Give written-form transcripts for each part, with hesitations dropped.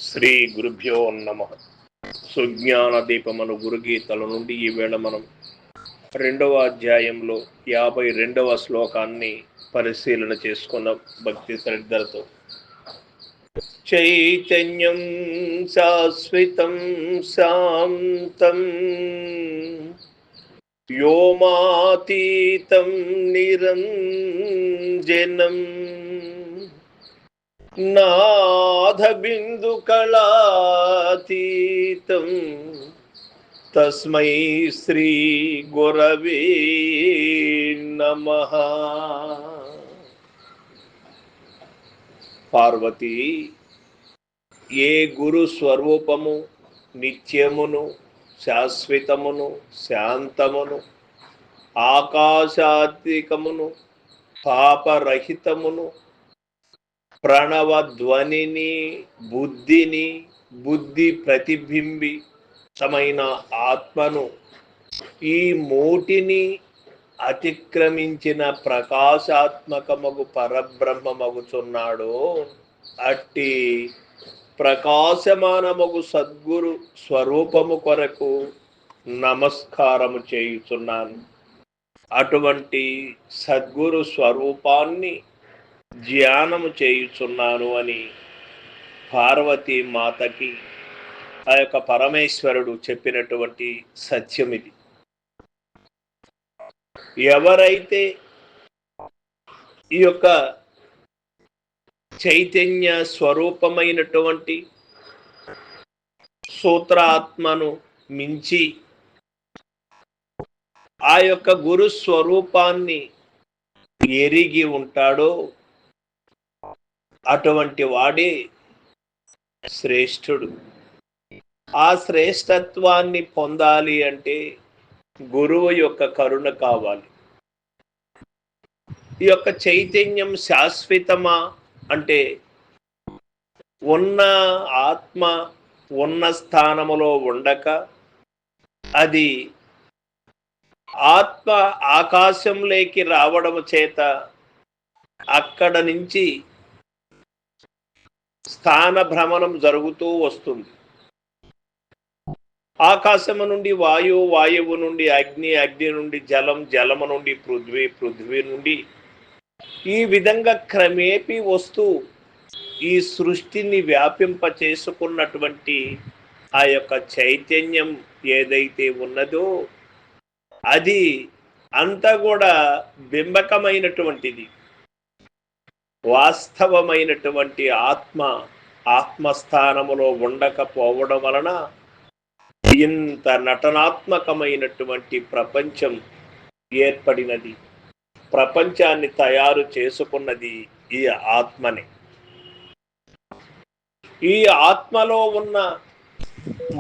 శ్రీ గురుభ్యో నమ. సుజ్ఞాన దీపమను గురుగీతల నుండి ఈవేళ మనం 2వ అధ్యాయంలో 52వ శ్లోకాన్ని పరిశీలన చేసుకున్నాం భక్తి శ్రద్ధలతో. చైతన్యం శాశ్వతం శాంతం వ్యోమాతీతం నిరంజనం నాథబిందు కళాతీతం తస్మై శ్రీ గురవే నమః. పార్వతి, ఏ గురు స్వరూపము నిత్యమును శాశ్వతమును శాంతమును ఆకాశాత్మికమును పాపరహితమును ప్రణవ ధ్వనిని బుద్ధిని బుద్ధి ప్రతిబింబితమైన ఆత్మను ఈ మూటిని అతిక్రమించిన ప్రకాశాత్మకమగు పరబ్రహ్మమగుచున్నాడో అట్టి ప్రకాశమానమగు సద్గురు స్వరూపము కొరకు నమస్కారము చేయుచున్నాను. అటువంటి సద్గురు స్వరూపాన్ని ధ్యానము చేయుచున్నాను అని పార్వతీ మాతకి ఆ యొక్క పరమేశ్వరుడు చెప్పినటువంటి సత్యం ఇది. ఎవరైతే ఈ యొక్క చైతన్య స్వరూపమైనటువంటి సూత్రాత్మను మించి ఆ యొక్క గురు స్వరూపాన్ని ఎరిగి ఉంటాడో అటువంటి వాడే శ్రేష్ఠుడు. ఆ శ్రేష్ఠత్వాన్ని పొందాలి అంటే గురువు యొక్క కరుణ కావాలి. ఈ యొక్క చైతన్యం శాశ్వతమా అంటే ఉన్న ఆత్మ ఉన్న స్థానములో ఉండక అది ఆత్మ ఆకాశంలోకి రావడం చేత అక్కడ నుంచి స్థాన భ్రమణం జరుగుతూ వస్తుంది. ఆకాశము నుండి వాయువు, వాయువు నుండి అగ్ని, అగ్ని నుండి జలం, జలము నుండి పృథ్వీ, పృథ్వీ నుండి ఈ విధంగా క్రమేపీ వస్తూ ఈ సృష్టిని వ్యాపింప చేసుకున్నటువంటి ఆ యొక్క చైతన్యం ఏదైతే ఉన్నదో అది అంతా కూడా బింబకమైనటువంటిది. వాస్తవమైనటువంటి ఆత్మస్థానములో ఉండకపోవడం వలన ఇంత నటనాత్మకమైనటువంటి ప్రపంచం ఏర్పడినది. ప్రపంచాన్ని తయారు చేసుకున్నది ఈ ఆత్మనే. ఈ ఆత్మలో ఉన్న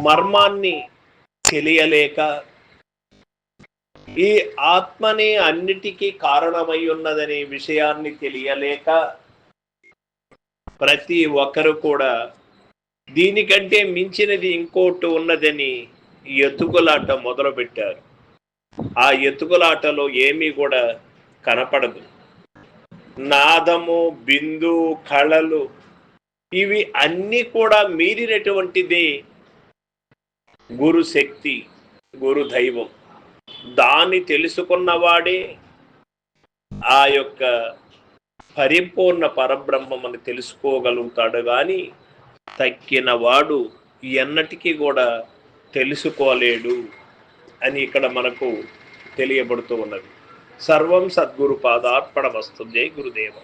మర్మాన్ని తెలియలేక ఈ ఆత్మనే అన్నిటికీ కారణమై ఉన్నదనే విషయాన్ని తెలియలేక ప్రతి ఒక్కరు కూడా దీనికంటే మించినది ఇంకోటి ఉన్నదని ఎత్తుకులాట మొదలుపెట్టారు. ఆ ఎత్తుకులాటలో ఏమీ కూడా కనపడదు. నాదము, బిందు, కళలు ఇవి అన్నీ కూడా మీరినటువంటిదే గురు శక్తి, గురు దైవం. దాన్ని తెలుసుకున్నవాడే ఆ యొక్క పరిపూర్ణ పరబ్రహ్మమని తెలుసుకోగలుగుతాడు. కానీ తక్కిన వాడు ఎన్నటికీ కూడా తెలుసుకోలేడు అని ఇక్కడ మనకు తెలియబడుతూ ఉన్నది. సర్వం సద్గురు పాదార్పణమస్తు. జై గురుదేవ.